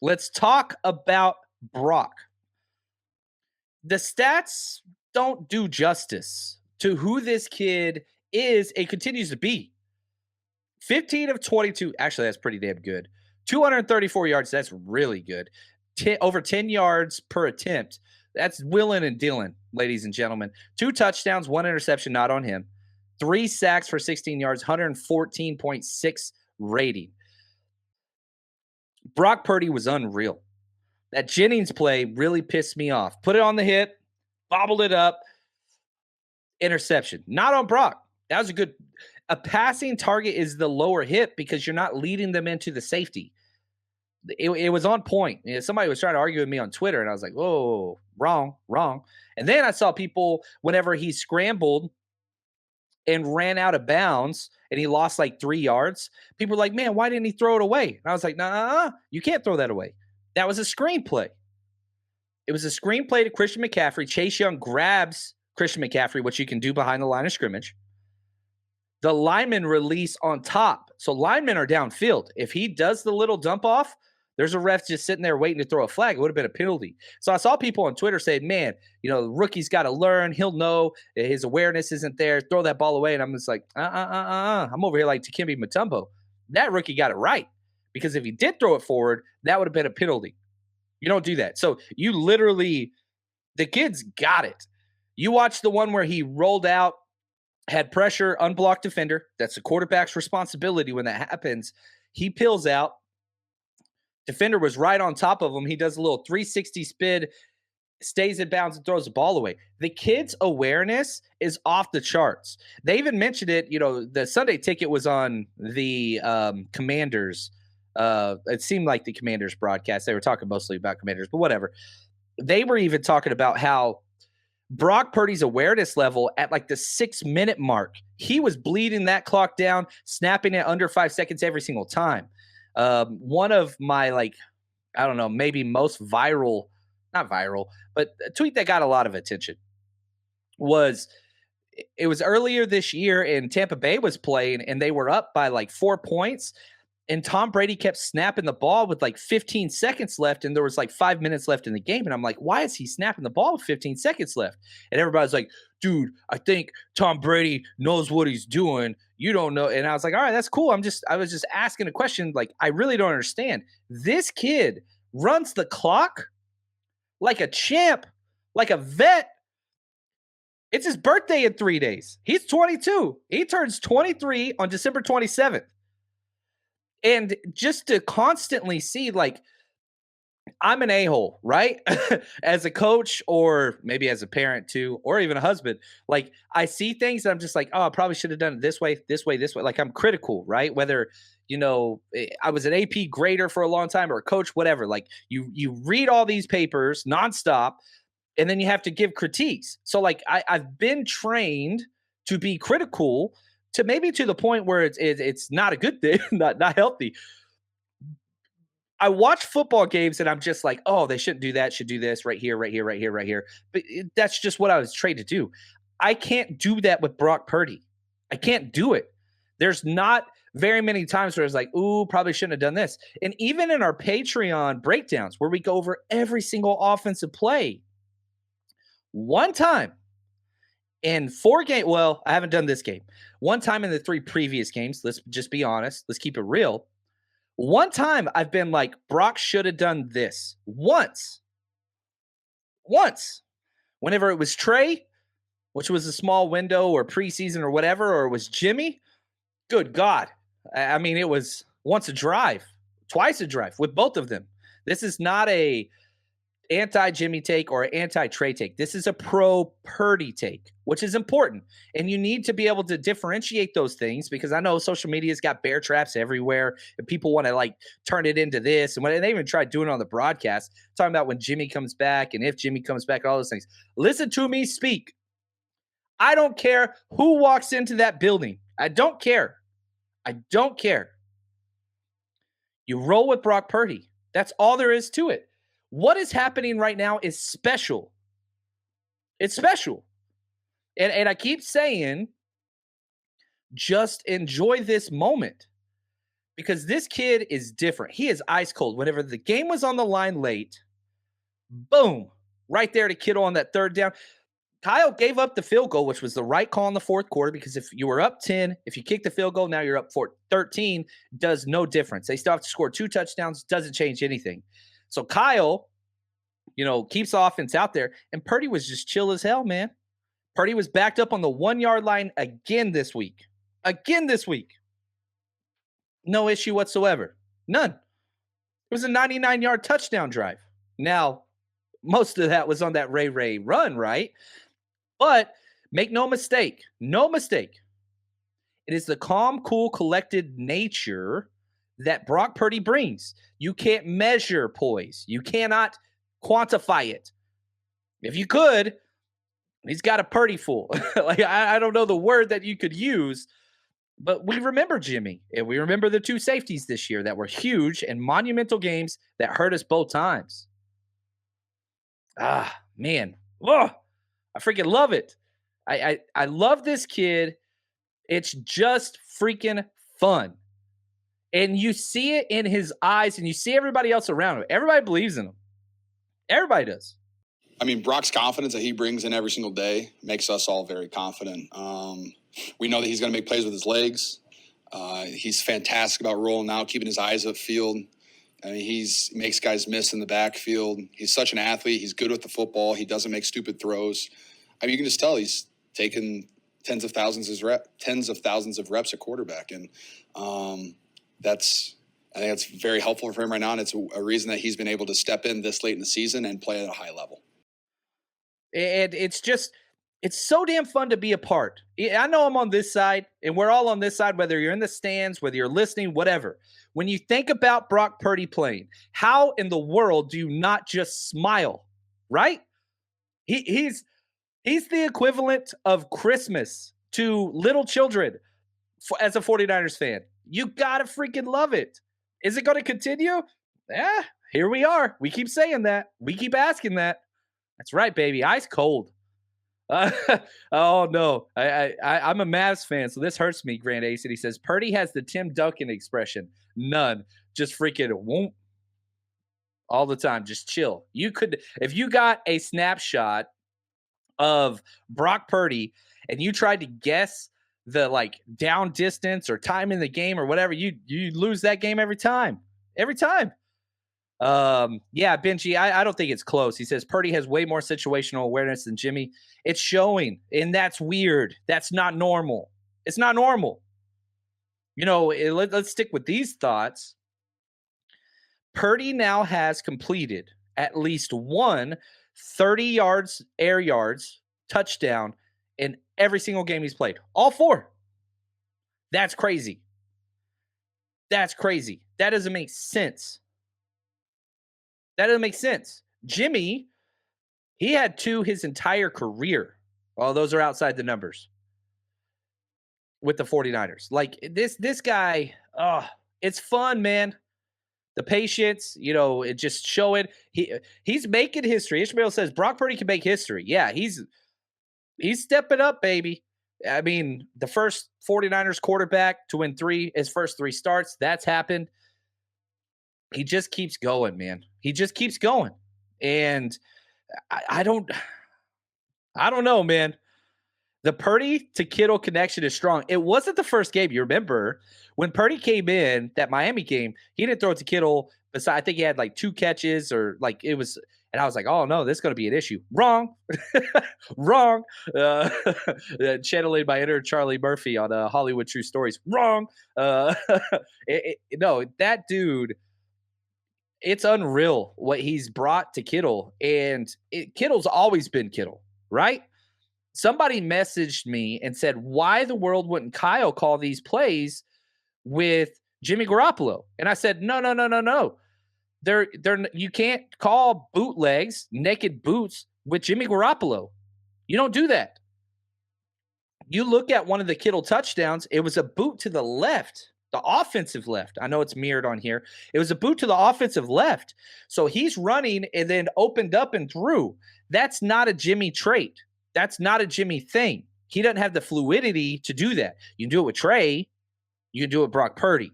Let's talk about Brock. The stats don't do justice to who this kid is and continues to be. 15 of 22. Actually, that's pretty damn good. 234 yards. That's really good. Over 10 yards per attempt. That's willing and dealing, ladies and gentlemen. 2 touchdowns, 1 interception, not on him. 3 sacks for 16 yards, 114.6 rating. Brock Purdy was unreal. That Jennings play really pissed me off. Put it on the hip, bobbled it up, interception. Not on Brock. That was a good. A passing target is the lower hip because you're not leading them into the safety. It was on point. Somebody was trying to argue with me on Twitter, and I was like, "Whoa, wrong, wrong." And then I saw people whenever he scrambled and ran out of bounds and he lost like 3 yards. People were like, "Man, why didn't he throw it away?" And I was like, "Nah, you can't throw that away. That was a screenplay. It was a screenplay to Christian McCaffrey. Chase Young grabs Christian McCaffrey, which you can do behind the line of scrimmage. The linemen release on top. So linemen are downfield. If he does the little dump off, there's a ref just sitting there waiting to throw a flag. It would have been a penalty. So I saw people on Twitter say, man, the rookie's got to learn. He'll know his awareness isn't there. Throw that ball away. And I'm just like, I'm over here like Dikembe Mutombo. That rookie got it right. Because if he did throw it forward, that would have been a penalty. You don't do that. So you literally, the kid's got it. You watch the one where he rolled out, had pressure, unblocked defender. That's the quarterback's responsibility when that happens. He peels out. Defender was right on top of him. He does a little 360 spin, stays in bounds, and throws the ball away. The kid's awareness is off the charts. They even mentioned it. The Sunday Ticket was on the Commanders. It seemed like the Commanders broadcast. They were talking mostly about Commanders, but whatever. They were even talking about how Brock Purdy's awareness level at like the 6-minute mark, he was bleeding that clock down, snapping it under 5 seconds every single time. One of my maybe most viral, not viral, but a tweet that got a lot of attention was it was earlier this year and Tampa Bay was playing and they were up by like 4 points. And Tom Brady kept snapping the ball with like 15 seconds left, and there was like 5 minutes left in the game. And I'm like, why is he snapping the ball with 15 seconds left? And everybody's like, dude, I think Tom Brady knows what he's doing. You don't know. And I was like, all right, that's cool. I was just asking a question. Like, I really don't understand. This kid runs the clock like a champ, like a vet. It's his birthday in 3 days. He's 22. He turns 23 on December 27th. And just to constantly see, like, I'm an a-hole, right? As a coach or maybe as a parent too, or even a husband, like I see things and I'm just like, oh, I probably should have done it this way, this way, this way. Like I'm critical, right? Whether, I was an AP grader for a long time or a coach, whatever. Like you read all these papers nonstop and then you have to give critiques. So like I've been trained to be critical to maybe to the point where it's not a good thing, not healthy. I watch football games and I'm just like, oh, they shouldn't do that. Should do this right here, right here, right here, right here. But that's just what I was trained to do. I can't do that with Brock Purdy. I can't do it. There's not very many times where it's like, ooh, probably shouldn't have done this. And even in our Patreon breakdowns where we go over every single offensive play, one time in 4 games, well, I haven't done this game. One time in the 3 previous games, let's just be honest. Let's keep it real. One time I've been like, Brock should have done this. Once. Whenever it was Trey, which was a small window or preseason or whatever, or it was Jimmy, good God. I mean, it was once a drive, twice a drive with both of them. This is not a anti-Jimmy take or anti-Trey take. This is a pro-Purdy take, which is important. And you need to be able to differentiate those things because I know social media's got bear traps everywhere and people want to like turn it into this. And when they even tried doing it on the broadcast, talking about when Jimmy comes back and if Jimmy comes back, all those things. Listen to me speak. I don't care who walks into that building. I don't care. You roll with Brock Purdy. That's all there is to it. What is happening right now is special. It's special. And I keep saying, just enjoy this moment. because this kid is different. He is ice cold. Whenever the game was on the line late, boom, right there to Kittle on that third down. Kyle gave up the field goal, which was the right call in the fourth quarter, because if you were up 10, if you kick the field goal, now you're up 13, does no difference. They still have to score 2 touchdowns, doesn't change anything. So Kyle, keeps the offense out there, and Purdy was just chill as hell, man. Purdy was backed up on the 1-yard line again this week. No issue whatsoever. None. It was a 99-yard touchdown drive. Now, most of that was on that Ray run, right? But make no mistake. It is the calm, cool, collected nature that Brock Purdy brings. You can't measure poise. You cannot quantify it. If you could, he's got a Purdy fool. I don't know the word that you could use, but we remember Jimmy, and we remember the 2 safeties this year that were huge and monumental games that hurt us both times. Man. Oh, I freaking love it. I love this kid. It's just freaking fun. And you see it in his eyes, and you see everybody else around him. Everybody believes in him. Everybody does. I mean, Brock's confidence that he brings in every single day makes us all very confident. We know that he's going to make plays with his legs. He's fantastic about rolling out, keeping his eyes upfield. I mean, he makes guys miss in the backfield. He's such an athlete. He's good with the football. He doesn't make stupid throws. I mean, you can just tell he's taken tens of thousands of reps at quarterback. And I think that's very helpful for him right now. And it's a reason that he's been able to step in this late in the season and play at a high level. And it's so damn fun to be a part. I know I'm on this side, and we're all on this side, whether you're in the stands, whether you're listening, whatever. When you think about Brock Purdy playing, how in the world do you not just smile, right? He's the equivalent of Christmas to little children as a 49ers fan. You got to freaking love it. Is it going to continue? Yeah, here we are. We keep saying that. We keep asking that. That's right, baby. Ice cold. Oh, no. I'm a Mavs fan, so this hurts me, Grand Ace. And he says, Purdy has the Tim Duncan expression. None. Just freaking won't. All the time. Just chill. If you got a snapshot of Brock Purdy and you tried to guess the down distance or time in the game or whatever, you lose that game every time. Every time. Yeah, Benji, I don't think it's close. He says Purdy has way more situational awareness than Jimmy. It's showing, and that's weird. That's not normal. It's not normal. Let's stick with these thoughts. Purdy now has completed at least one 30 yards, air yards, touchdown in every single game he's played. All 4. That's crazy. That's crazy. That doesn't make sense. Jimmy, he had 2 his entire career. Well, those are outside the numbers with the 49ers. This guy, it's fun, man. The patience, it just showing. He's making history. Ishmael says Brock Purdy can make history. Yeah, he's stepping up, baby. I mean, the first 49ers quarterback to win his first 3 starts, that's happened. He just keeps going, man. He just keeps going. And I don't know, man. The Purdy to Kittle connection is strong. It wasn't the first game. You remember when Purdy came in, that Miami game, he didn't throw it to Kittle. I think he had 2 catches it was, and I was like, oh no, this is going to be an issue. Wrong. Wrong. Channeling my inner Charlie Murphy on Hollywood True Stories. Wrong. No, that dude, it's unreal what he's brought to Kittle. And Kittle's always been Kittle, right? Somebody messaged me and said, why the world wouldn't Kyle call these plays with Jimmy Garoppolo? And I said, no. You can't call bootlegs, naked boots with Jimmy Garoppolo. You don't do that. You look at one of the Kittle touchdowns, it was a boot to the left, the offensive left. I know it's mirrored on here. It was a boot to the offensive left. So he's running and then opened up and threw. That's not a Jimmy trait. That's not a Jimmy thing. He doesn't have the fluidity to do that. You can do it with Trey. You can do it with Brock Purdy.